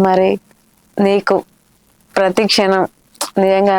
మరి నీకు ప్రతి క్షణం నిజంగా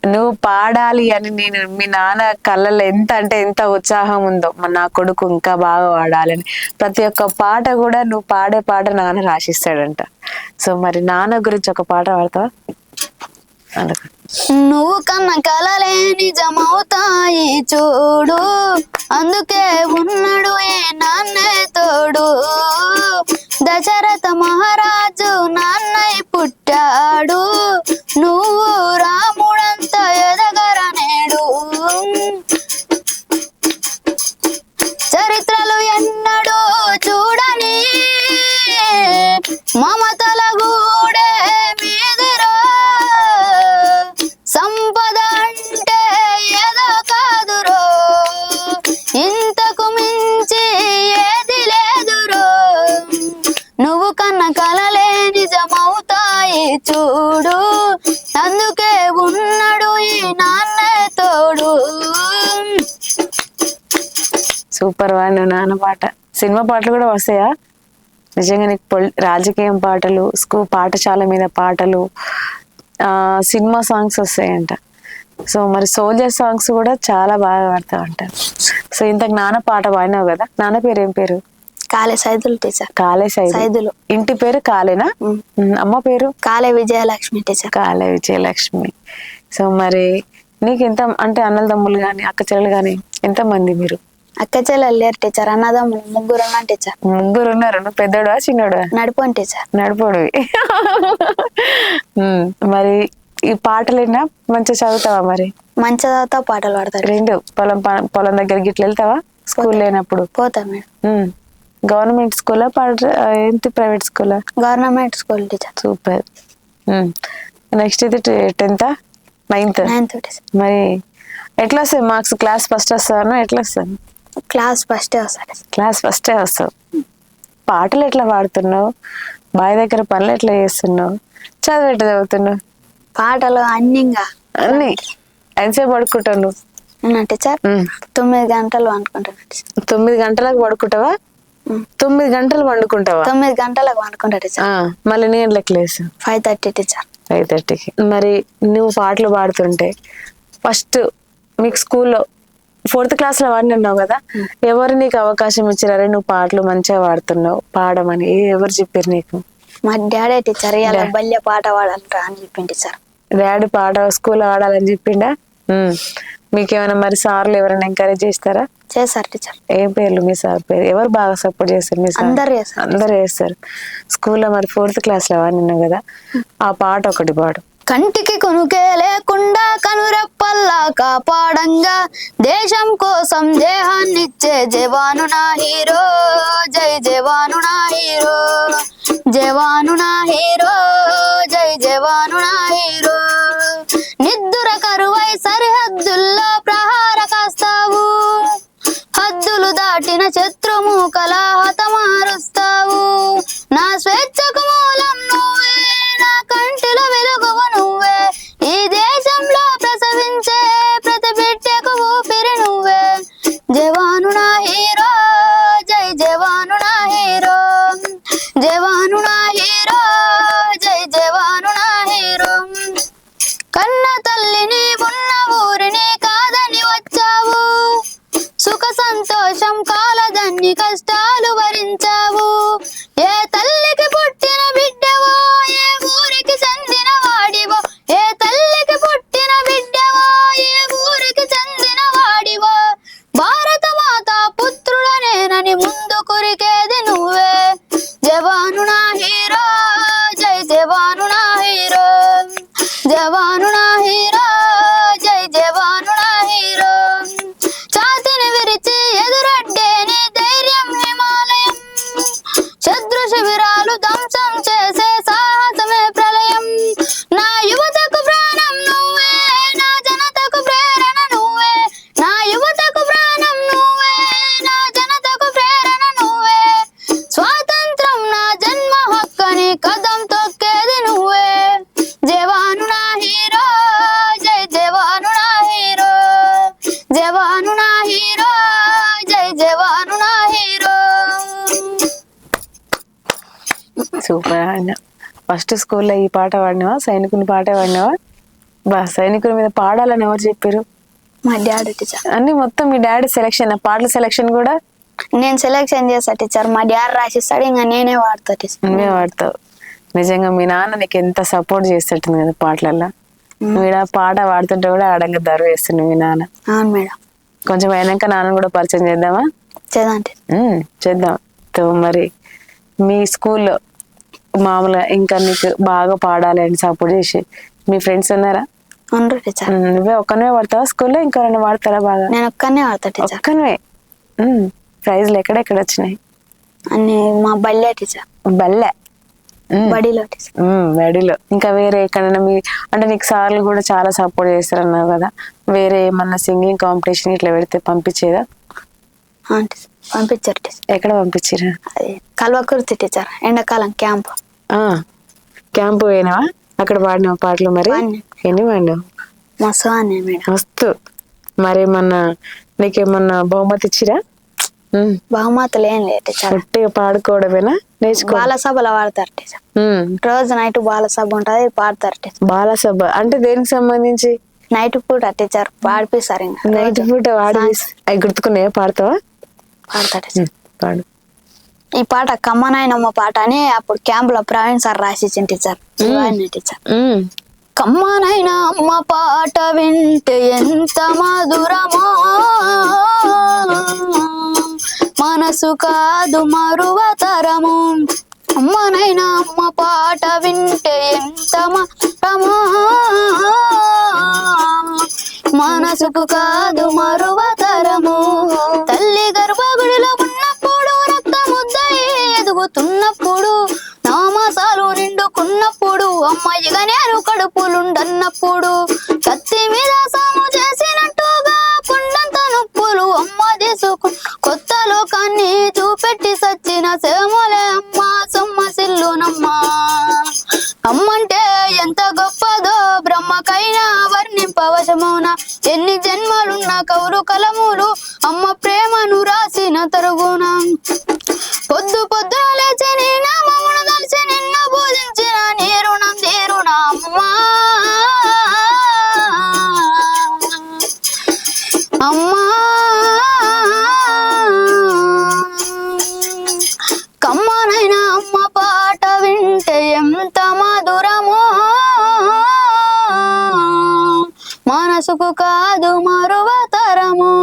నువ్వు పాడాలి అని నేను మీ నాన్న కళ్ళల్లో ఎంత అంటే ఎంత ఉత్సాహం ఉందో నా కొడుకు ఇంకా బాగా పాడాలని. ప్రతి ఒక్క పాట కూడా నువ్వు పాడే పాట నాన్న రాసిస్తాడంట. సో మరి నాన్న గురించి ఒక పాట పాడతావా? అందుకు నువ్వు కన్న కలలే నిజమవుతాయి చూడు, అందుకే ఉన్నాడు ఏ నాన్నే తోడు. దశరథ మహారాజు నాన్నై పుట్టాడు, నువ్వు రాముడంత ఎదగరనేడు. చరిత్రలు ఎన్నడూ చూడని మమతల గూడే మీదిరా, సంపద అంటే ఏదో కాదురో, ఇంతకు మించి ఏది లేదురో. నువ్వు కన్న కలలే నిజమవుతాయి చూడు, అందుకే ఉన్నాడు ఈ నాన్నే తోడు. సూపర్ వాడిని నాన్న పాట. సినిమా పాటలు కూడా వస్తాయా? నిజంగా నీకు రాజకీయం పాటలు, పాఠశాల మీద పాటలు, సినిమా సాంగ్స్ వస్తాయంట. సో మరి సోల్జర్ సాంగ్స్ కూడా చాలా బాగా పాడతావు అంట. సో ఇంతకు నాన్న పాట పాడినావు కదా, నాన్న పేరు ఏం పేరు? కాలే సైదులు టీచర్. కాలే సైదులు. ఇంటి పేరు కాలేనా? అమ్మ పేరు? కాలే విజయలక్ష్మి టీచర్. కాలే విజయలక్ష్మి. సో మరి నీకు ఎంత అంటే అన్నదమ్ములు గాని అక్క చెల్లెలు గాని ఎంత మంది మీరు? అక్క చెల్లెలు లేరు టీచర్, అన్నదమ్ములు ముగ్గురు ఉన్నా టీచర్. ముగ్గురు ఉన్నారు. నువ్వు పెద్దోడువా చిన్నోడువా? నడిపోండి టీచర్. నడిపోడువి. మరి ఈ పాటలేనా మంచిగా చదువుతావా? మరి మంచిగా చదువుతా, పాటలు పాడతారు. రెండు పొలం దగ్గర గిట్ల వెళ్తావా? స్కూల్ లేనప్పుడు పోతా మేడం. గవర్నమెంట్ స్కూలా ఏంటి ప్రైవేట్ స్కూలా? Government school teacher. Super. Next ఇది 10th 9th. మరి ఎట్లా వస్తాయి మార్క్స్? క్లాస్ ఫస్ట్ వస్తాను ఎట్లా వస్తాను? క్లాస్ ఫస్టే వస్తాడు. క్లాస్ ఫస్టే వస్తావు. పాటలు ఎట్లా పాడుతున్నావు? బావి దగ్గర పనులు ఎట్లా చేస్తున్నావు? చదువు ఎట్లా చదువుతున్నావు? పాటలు అన్నింగా అన్ని ఎంతసేపు పడుకుంటావు నువ్వు? టీచర్ 9 గంటలు అనుకుంటాను. 9 గంటలకు పడుకుంటావా? 9 గంటలు పండుకుంటావా? 9 గంటలకు అనుకుంటా టీచర్. మళ్ళీ నీ గంటలకు లేసు? 5:30 టీచర్. 5:30కి. మరి నువ్వు పాటలు పాడుతుంటే ఫస్ట్ మీకు స్కూల్లో 4th క్లాస్ లో వాడినావు కదా, ఎవరు నీకు అవకాశం ఇచ్చారే నువ్వు పాటలు మంచిగా పాడుతున్నావు పాడమని? ఎవరు చెప్పారు నీకు? మా డాడీ టీచర్. ఇలా బల్య పాట పాడాలరా అని చెప్పింది టీచర్. డాడీ పాట స్కూల్లో ఆడాలని చెప్పిండా? మీకేమైనా మరి సార్లు ఎవరైనా ఎంకరేజ్ చేస్తారా? చేస్తారు టీచర్. ఏం పేర్లు మీ సార్ పేరు? ఎవరు బాగా సపోర్ట్ చేస్తారు మీ సార్? అందరు చేస్తారు. స్కూల్లో మరి 4th క్లాస్ లో వాడినావు కదా, ఆ పాట ఒకటి పాడు. కంటికి కొనుకే లేకుండా కనురెప్పల్లా కాపాడంగా, దేశం కోసం దేహాన్నిచ్చే జవాను నా హీరో, జై జవాను నా హీరో, జవాను నా హీరో, జై జవాను నా హీరో. నిద్దుర కరువై సరిహద్దుల్లో ప్రహార కాస్తావు, హద్దులు దాటిన శత్రుమూకల హతమారుస్తావు. నా స్వేచ్ఛకు మూలం నువ్వే, నా కంటిలో వెలుగువు నువ్వే, ఈ దేశంలో ప్రసవించే ప్రతి బిడ్డకు ఊపిరి నువ్వే. జవాను నా హీరో, జై జవాను నా హీరో, జవాను నా హీరో, జై జవాను నా హీరో. కన్న తల్లిని ఉన్న ఊరిని కాదని వచ్చావు, సుఖ సంతోషం కాలదని సూపర్ ఆడినా. ఫస్ట్ స్కూల్లో ఈ పాట పాడినావా, సైనికుని పాట పాడినావా? సైనికుల మీద పాడాలని ఎవరు చెప్పారు? మా డాడీ టీచర్. అన్ని మొత్తం మీ డాడీ సెలెక్షన్, పాటల సెలెక్షన్ కూడా నేను సెలెక్షన్ చేస్తా టీచర్, మా డాడీ రాసిస్తాడు, ఇంకా నేనే వాడతా టీచర్. నువ్వే వాడతావు. నిజంగా మీ నాన్న నీకు ఎంత సపోర్ట్ చేస్తుంటుంది కదా పాటలల్లో. నువ్వు ఇలా పాట పాడుతుంటే కూడా ఆడంగా దర్వ వేస్తుంది మీ నాన్న. అవును మేడం. కొంచెం అయినాక నాన్న కూడా పరిచయం చేద్దామా? చేద్దాం చేద్దాం. మరి మీ స్కూల్లో మామూలుగా ఇంకా నీకు బాగా పాడాలి అని సపోర్ట్ చేసి మీ ఫ్రెండ్స్ ఉన్నారా? ఉండరు టీచర్. నువ్వే ఒక్కనే వాడతావా స్కూల్లో, ఇంకెవరైనా వాడతారా బాగా? నేను ఒక్కనే వాడతా టీచర్. ఒక్కనే. ప్రైజ్లు ఎక్కడెక్కడ వచ్చినాయి? అన్ని మా బల్లె టీచర్. బల్లె. బడిలో టీచర్. బడిలో. ఇంకా వేరే ఎక్కడైనా మీ అంటే నీకు సార్లు కూడా చాలా సపోర్ట్ చేస్తారన్నావు కదా, వేరే ఏమన్నా సింగింగ్ కాంపిటీషన్ ఇట్లా పెడితే పంపించేదా? పంపించారు టీచర్. ఎక్కడ పంపించారు? అది కల్వకుర్తి టీచర్, ఎండాకాలం క్యాంప్. క్యాంపు పోయినావా? అక్కడ పాడినావు పాటలు? మరి ఎన్ని పాడినావు? మస్తు అన్నాయి మేడం. మస్తు. మరి ఏమన్నా నీకేమన్నా బహుమతి ఇచ్చిరా? బహుమతులు ఏం లేదు టీచర్. గట్టిగా పాడుకోవడమేనా నేర్చుకో? బాలసభలో వాడతారు టీచర్. రోజు నైట్ బాలసభ ఉంటది, పాడతారు టీచర్. బాలసభ అంటే దేనికి సంబంధించి? నైట్ పూట టీచర్ పాడిపిస్తారు. ఇంకా నైట్ పూట వాడి అవి గుర్తుకున్నాయా? పాడతావా? పాడతా టీచర్. పాడు. ఈ పాట కమ్మనాయనమ్మ పాట అని అప్పుడు క్యాంప్ లో ప్రవీణ్ సార్ రాసిచ్చిన టీచర్. టీచర్ కమ్మనైనా అమ్మ పాట వింటే ఎంత మధురమో, మనసు కాదు మరువతరము. అమ్మనైనా అమ్మ పాట వింటే ఎంత మధురమో, మనసుకు కాదు మరువతరము. తల్లి గర్భగుడిలో ఉన్నప్పుడు, రక్తముద్దయి ఎదుగుతున్నప్పుడు, నామాసాలు నిండుకున్నప్పుడు, అమ్మాయిగా నేను కడుపులుండన్నప్పుడు, కత్తి మీద సాము చేసినట్టుగా పుండంత నొప్పులు అమ్మ తీసుకు కొత్త లోకాన్ని చూపెట్టి సచ్చిన సేమలే అమ్మ సొమ్మసిల్లునమ్మా. అమ్మంటే ఎంత గొప్పదో బ్రహ్మకైనా వర్ణింపవశమున, ఎన్ని జన్మలున్న కౌరు కలములు అమ్మ ప్రేమను రాసిన తరుగున. పొద్దు పొద్దున లేచి నీ నామమును తలిచి నిన్ను పూజించిన నీ రుణం తీరునా అమ్మా. అమ్మా కమ్మనైనా అమ్మ పాట వింటే ఎంత మధురమో, మనసుకు కాదు మరువతరము.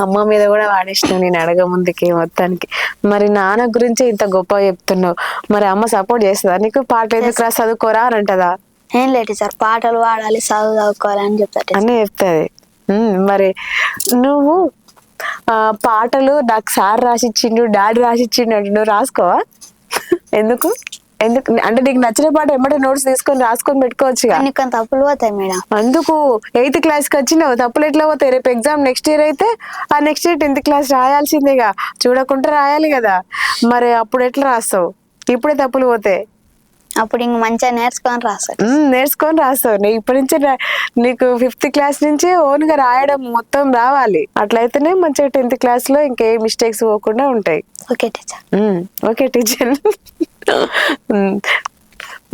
అమ్మ మీద కూడా వాడేసినావు నేను అడగ ముందుకి మొత్తానికి. మరి నాన్న గురించి ఇంత గొప్పగా చెప్తున్నావు, మరి అమ్మ సపోర్ట్ చేస్తుందా నీకు? పాట ఎందుకు రా, చదువుకోరా అని అంటదా? ఏం లేదు సార్, పాటలు పాడాలి, చదువుకోవాలి అని చెప్తారు అన్నీ చెప్తాది. మరి నువ్వు పాటలు నాకు సార్ రాసిచ్చిండు, డాడీ రాసిచ్చిండు అంటే నువ్వు రాసుకోవా? ఎందుకు ఎందుకు అంటే నీకు నచ్చిన పాట ఎమ్మటే నోట్స్ తీసుకొని రాసుకొని పెట్టుకోవచ్చు. కొన్ని తప్పులు పోతాయి మేడం. అందుకు 8th క్లాస్కి వచ్చినావు, తప్పులు ఎట్లా పోతాయి? రేపు ఎగ్జామ్ నెక్స్ట్ ఇయర్ అయితే ఆ నెక్స్ట్ ఇయర్ 10th క్లాస్ రాయాల్సిందేగా, చూడకుండా రాయాలి కదా. మరి అప్పుడు ఎట్లా రాస్తావు? ఇప్పుడే తప్పులు పోతాయి. అప్పుడు ఇంక మంచిగా నేర్చుకొని రాస్తావు. నీ ఇప్పటి నుంచి నీకు 5th క్లాస్ నుంచి ఓన్ గా రాయడం మొత్తం రావాలి. అట్లయితేనే మంచిగా 10th క్లాస్ లో ఇంకే మిస్టేక్స్ పోకుండా ఉంటాయి. Okay teacher. Okay teacher.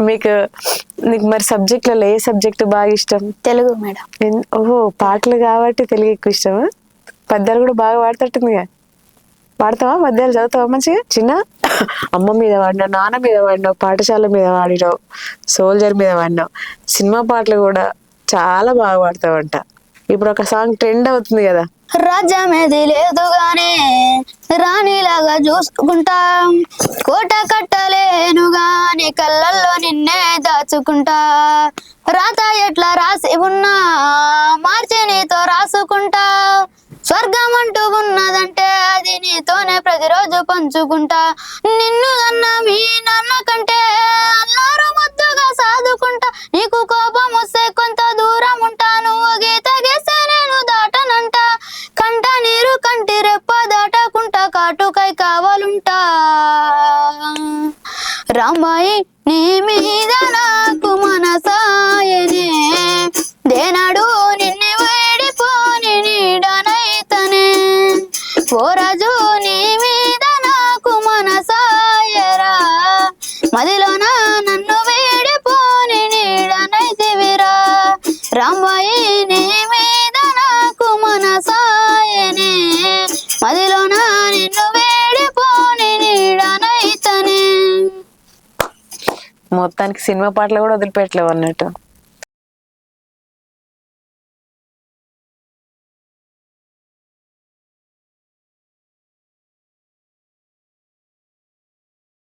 నీకు మరి సబ్జెక్టులలో ఏ సబ్జెక్ట్ బాగా ఇష్టం? తెలుగు మేడం. ఓహో, పాటలు కాబట్టి తెలుగు ఎక్కువ ఇష్టమా? పద్యాలు కూడా బాగా పాడుతుంటుందిగా. పాడతావా? పద్యాలు చదువుతావా మంచిగా? చిన్న అమ్మ మీద వాడినావు, నాన్న మీద వాడినావు, పాఠశాల మీద వాడినావు, సోల్జర్ మీద వాడినావు. సినిమా పాటలు కూడా చాలా బాగా పాడతావంట. ఇప్పుడు ఒక సాంగ్ ట్రెండ్ అవుతుంది కదా, రాజ్యమేది లేదు గాని రాణిలాగా చూసుకుంటా, కోట కట్టలేను గాని కళ్ళల్లో నిన్నే దాచుకుంటా, రాత ఎట్లా రాసి ఉన్నా మార్చి నీతో రాసుకుంటా, స్వర్గం అంటూ ఉన్నదంటే అది నీతోనే ప్రతిరోజు పంచుకుంటా, నిన్ను కన్నా మీ నాన్న కంటే అల్లారు ముద్దుగా సాదుకుంటా, నీకు కోపం వస్తే కొంత దూరం ఉంటా, నువ్వు గీత గీస్తే నేను దాటనంట, కంట నీరు కంటి రెప్ప దాటకుంటా, కాటుకై కావాలుంటా, రామాయి నీ మీద నాకు మనసాయనే, దేనాడు నిన్ను వేడిపోని నీడనైతనే, ఓ రాజు నీ మీద నాకు మనసాయరా, మదిలోన నన్ను వేడిపోని నీడనైతివిరా రాంబాయి నీ మీద నాకు మనసాయనే మదిలోన నిన్ను వేడిపోని నీడనైతనే. మొత్తానికి సినిమా పాటలు కూడా వదిలిపెట్టలేవు అన్నట్టు.